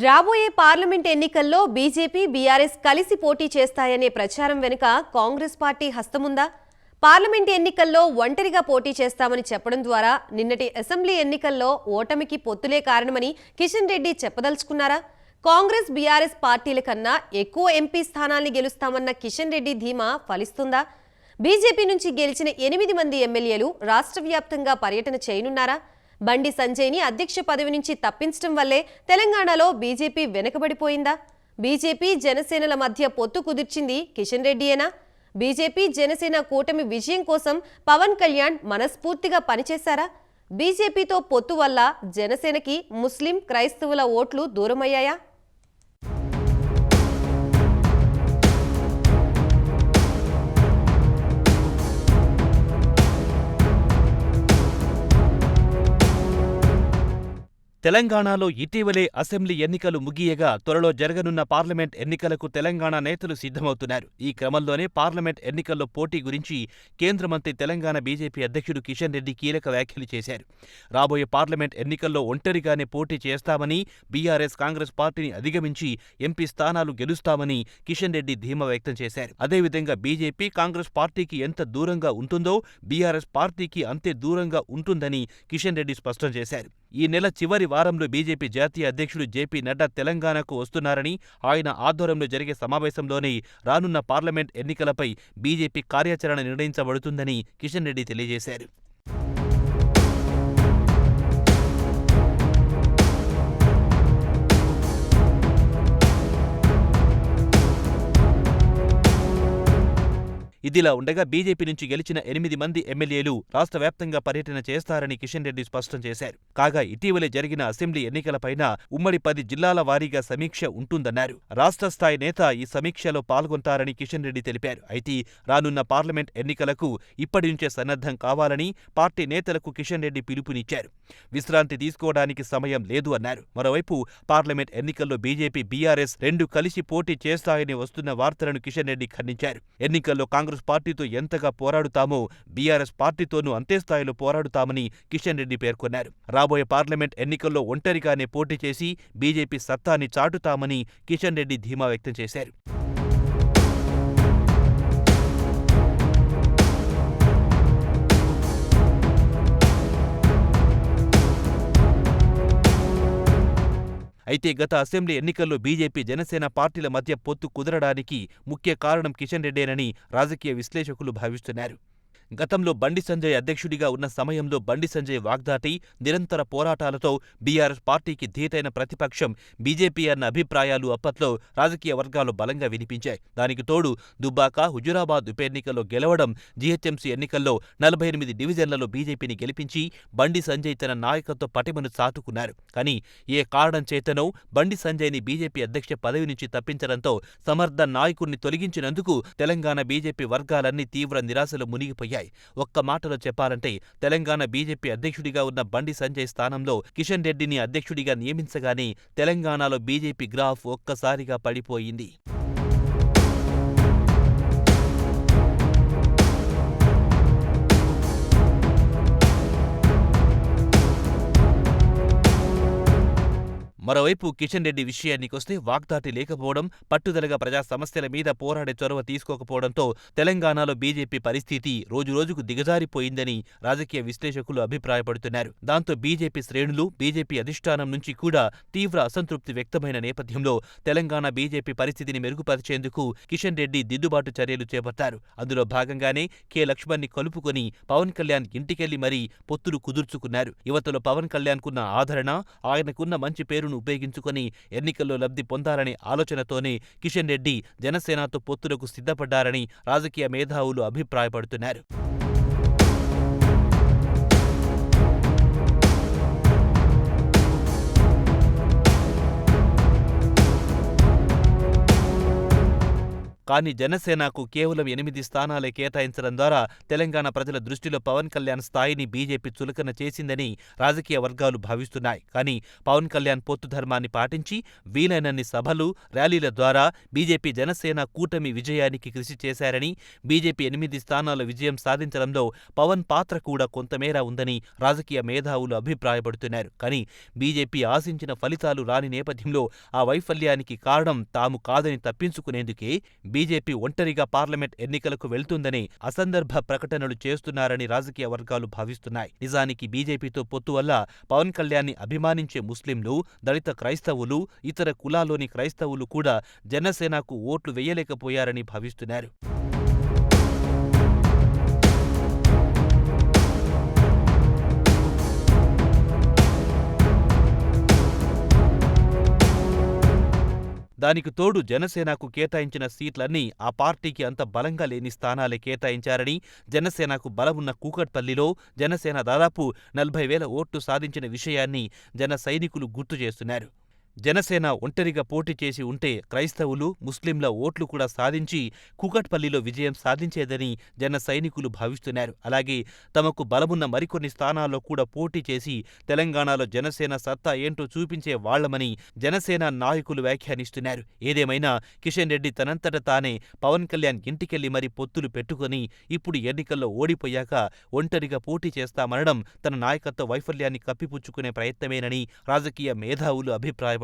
రాబోయే పార్లమెంట్ ఎన్నికల్లో BJP, BRS కలిసి పోటీ చేస్తాయనే ప్రచారం వెనుక కాంగ్రెస్ పార్టీ హస్తముందా? పార్లమెంట్ ఎన్నికల్లో ఒంటరిగా పోటీ చేస్తామని చెప్పడం ద్వారా నిన్నటి అసెంబ్లీ ఎన్నికల్లో ఓటమికి పొత్తులే కారణమని కిషన్ రెడ్డి చెప్పదలుచుకున్నారా? కాంగ్రెస్, బీఆర్ఎస్ పార్టీల కన్నా ఎక్కువ ఎంపీ స్థానాల్ని గెలుస్తామన్న కిషన్ రెడ్డి ధీమా ఫలిస్తుందా? బీజేపీ నుంచి గెలిచిన 8 మంది ఎమ్మెల్యేలు రాష్ట్ర వ్యాప్తంగా పర్యటన చేయనున్నారా? బండి సంజయ్ని అధ్యక్ష పదవి నుంచి తప్పించడం వల్లే తెలంగాణలో బీజేపీ వెనకబడిపోయిందా? బీజేపీ, జనసేనల మధ్య పొత్తు కుదిర్చింది కిషన్ రెడ్డియేనా? బీజేపీ, జనసేన కూటమి విజయం కోసం పవన్ కళ్యాణ్ మనస్ఫూర్తిగా పనిచేశారా? బీజేపీతో పొత్తు వల్ల జనసేనకి ముస్లిం, క్రైస్తవుల ఓట్లు దూరమయ్యాయా? తెలంగాణలో ఇటీవలే అసెంబ్లీ ఎన్నికలు ముగియగా త్వరలో జరగనున్న పార్లమెంట్ ఎన్నికలకు తెలంగాణ నేతలు సిద్ధమవుతున్నారు. ఈ క్రమంలోనే పార్లమెంట్ ఎన్నికల్లో పోటీ గురించి కేంద్ర మంత్రి, తెలంగాణ బీజేపీ అధ్యక్షుడు కిషన్ రెడ్డి కీలక వ్యాఖ్యలు చేశారు. రాబోయే పార్లమెంట్ ఎన్నికల్లో ఒంటరిగానే పోటీ చేస్తామని, బీఆర్ఎస్, కాంగ్రెస్ పార్టీని అధిగమించి ఎంపీ స్థానాలు గెలుస్తామని కిషన్ రెడ్డి ధీమా వ్యక్తం చేశారు. అదేవిధంగా బీజేపీ, కాంగ్రెస్ పార్టీకి ఎంత దూరంగా ఉంటుందో బీఆర్ఎస్ పార్టీకి అంతే దూరంగా ఉంటుందని కిషన్ రెడ్డి స్పష్టం చేశారు. ఈ నెల చివరి వారంలో బీజేపీ జాతీయ అధ్యక్షుడు జేపీ నడ్డా తెలంగాణకు వస్తున్నారని, ఆయన ఆధ్వర్యంలో జరిగే సమావేశంలోనే రానున్న పార్లమెంట్ ఎన్నికలపై బీజేపీ కార్యాచరణ నిర్ణయించబడుతుందని కిషన్ రెడ్డి తెలియజేశారు. ఇదిలా ఉండగా బీజేపీ నుంచి గెలిచిన 8 మంది ఎమ్మెల్యేలు రాష్ట్ర వ్యాప్తంగా పర్యటన చేస్తారని కిషన్ రెడ్డి స్పష్టం చేశారు. కాగా ఇటీవలే జరిగిన అసెంబ్లీ ఎన్నికలపైన ఉమ్మడి 10 జిల్లాల వారీగా సమీక్ష ఉంటుందన్నారు. రాష్ట్ర స్థాయి నేత ఈ సమీక్షలో పాల్గొంటారని కిషన్ రెడ్డి తెలిపారు. అయితే రానున్న పార్లమెంట్ ఎన్నికలకు ఇప్పటి నుంచే సన్నద్ధం కావాలని పార్టీ నేతలకు కిషన్ రెడ్డి పిలుపునిచ్చారు. విశ్రాంతి తీసుకోవడానికి సమయం లేదు అన్నారు. మరోవైపు పార్లమెంట్ ఎన్నికల్లో బీజేపీ, బీఆర్ఎస్ రెండు కలిసి పోటీ చేస్తాయని వస్తున్న వార్తలను కిషన్ రెడ్డి ఖండించారు. ఎన్నికల్లో కాంగ్రెస్ పార్టీతో ఎంతగా పోరాడుతామో బీఆర్ఎస్ పార్టీతోనూ అంతే స్థాయిలో పోరాడుతామని కిషన్ రెడ్డి పేర్కొన్నారు. రాబోయే పార్లమెంట్ ఎన్నికల్లో ఒంటరిగానే పోటీ చేసి బీజేపీ సత్తాని చాటుతామని కిషన్ రెడ్డి ధీమా వ్యక్తం చేశారు. అయితే గత అసెంబ్లీ ఎన్నికల్లో బీజేపీ, జనసేన పార్టీల మధ్య పొత్తు కుదరడానికి ముఖ్య కారణం కిషన్ రెడ్డేనని రాజకీయ విశ్లేషకులు భావిస్తున్నారు. గతంలో బండి సంజయ్ అధ్యక్షుడిగా ఉన్న సమయంలో బండి సంజయ్ వాగ్దాటి, నిరంతర పోరాటాలతో బీఆర్ఎస్ పార్టీకి ధీటైన ప్రతిపక్షం బీజేపీ అన్న అభిప్రాయాలు అప్పట్లో రాజకీయ వర్గాలు బలంగా వినిపించాయి. దానికి తోడు దుబ్బాక, హుజురాబాద్ ఉప ఎన్నికల్లో గెలవడం, జీహెచ్ఎంసీ ఎన్నికల్లో 48 డివిజన్లలో బీజేపీని గెలిపించి బండి సంజయ్ తన నాయకత్వ పటిమను చాటుకున్నారు. కానీ ఏ కారణం చేతనో బండి సంజయ్ని బీజేపీ అధ్యక్ష పదవి నుంచి తప్పించడంతో సమర్థ నాయకుడిని తొలగించినందుకు తెలంగాణ బీజేపీ వర్గాలన్నీ తీవ్ర నిరాశలో మునిగిపోయాయి. ఒక్క మాటలో చెప్పాలంటే తెలంగాణ బీజేపీ అధ్యక్షుడిగా ఉన్న బండి సంజయ్ స్థానంలో కిషన్ రెడ్డిని అధ్యక్షుడిగా నియమించగానే తెలంగాణలో బీజేపీ గ్రాఫ్ ఒక్కసారిగా పడిపోయింది. మరోవైపు కిషన్ రెడ్డి విషయానికొస్తే వాగ్దాటి లేకపోవడం, పట్టుదలగా ప్రజా సమస్యల మీద పోరాడే చొరవ తీసుకోకపోవడంతో తెలంగాణలో బీజేపీ పరిస్థితి రోజురోజుకు దిగజారిపోయిందని రాజకీయ విశ్లేషకులు అభిప్రాయపడుతున్నారు. దాంతో బీజేపీ శ్రేణులు, బీజేపీ అధిష్టానం నుంచి కూడా తీవ్ర అసంతృప్తి వ్యక్తమైన నేపథ్యంలో తెలంగాణ బీజేపీ పరిస్థితిని మెరుగుపరిచేందుకు కిషన్ రెడ్డి దిద్దుబాటు చర్యలు చేపట్టారు. అందులో భాగంగానే కె. లక్ష్మణ్ని కలుపుకొని పవన్ కళ్యాణ్ ఇంటికెళ్లి మరీ పొత్తులు కుదుర్చుకున్నారు. యువతలో పవన్ కళ్యాణ్కున్న ఆదరణ, ఆయనకున్న మంచి పేరును ఉపయోగించుకొని ఎన్నికల్లో లబ్ధి పొందాలనే ఆలోచనతోనే కిషన్ రెడ్డి జనసేనతో పొత్తులకు సిద్ధపడ్డారని రాజకీయ మేధావులు అభిప్రాయపడుతున్నారు. కానీ జనసేనకు కేవలం 8 స్థానాలే కేటాయించడం ద్వారా తెలంగాణ ప్రజల దృష్టిలో పవన్ కళ్యాణ్ స్థాయిని బీజేపీ చులకన చేసిందని రాజకీయ వర్గాలు భావిస్తున్నాయి. కానీ పవన్ కళ్యాణ్ పొత్తు ధర్మాన్ని పాటించి వీలైనన్ని సభలు, ర్యాలీల ద్వారా బీజేపీ జనసేన కూటమి విజయానికి కృషి చేశారని, బీజేపీ 8 స్థానాల విజయం సాధించడంలో పవన్ పాత్ర కూడా కొంతమేర ఉందని రాజకీయ మేధావులు అభిప్రాయపడుతున్నారు. కానీ బీజేపీ ఆశించిన ఫలితాలు రాని నేపథ్యంలో ఆ వైఫల్యానికి కారణం తాము కాదని తప్పించుకునేందుకే బీజేపీ ఒంటరిగా పార్లమెంట్ ఎన్నికలకు వెళ్తుందనే అసందర్భ ప్రకటనలు చేస్తున్నారని రాజకీయ వర్గాలు భావిస్తున్నాయి. నిజానికి బీజేపీతో పొత్తు వల్ల పవన్ కళ్యాణ్ని అభిమానించే ముస్లింలు, దళిత క్రైస్తవులు, ఇతర కులాల్లోని క్రైస్తవులు కూడా జనసేనకు ఓట్లు వేయలేకపోయారని భావిస్తున్నారు. దానికి తోడు జనసేనకు కేటాయించిన సీట్లన్నీ ఆ పార్టీకి అంత బలంగా లేని స్థానాలే కేటాయించారని, జనసేనకు బలమున్న కూకట్పల్లిలో జనసేన దాదాపు 40,000 ఓట్లు సాధించిన విషయాన్ని జన సైనికులు గుర్తు చేస్తున్నారు. జనసేన ఒంటరిగా పోటీ చేసి ఉంటే క్రైస్తవులు, ముస్లింల ఓట్లు కూడా సాధించి కూకట్పల్లిలో విజయం సాధించేదని జన సైనికులు భావిస్తున్నారు. అలాగే తమకు బలమున్న మరికొన్ని స్థానాల్లో కూడా పోటీ చేసి తెలంగాణలో జనసేన సత్తా ఏంటో చూపించే వాళ్లమని జనసేన నాయకులు వ్యాఖ్యానిస్తున్నారు. ఏదేమైనా కిషన్ రెడ్డి తనంతట తానే పవన్ కళ్యాణ్ ఇంటికెళ్లి మరీ పొత్తులు పెట్టుకుని ఇప్పుడు ఎన్నికల్లో ఓడిపోయాక ఒంటరిగా పోటీ చేస్తామనడం తన నాయకత్వ వైఫల్యాన్ని కప్పిపుచ్చుకునే ప్రయత్నమేనని రాజకీయ మేధావులు అభిప్రాయపడుతున్నారు.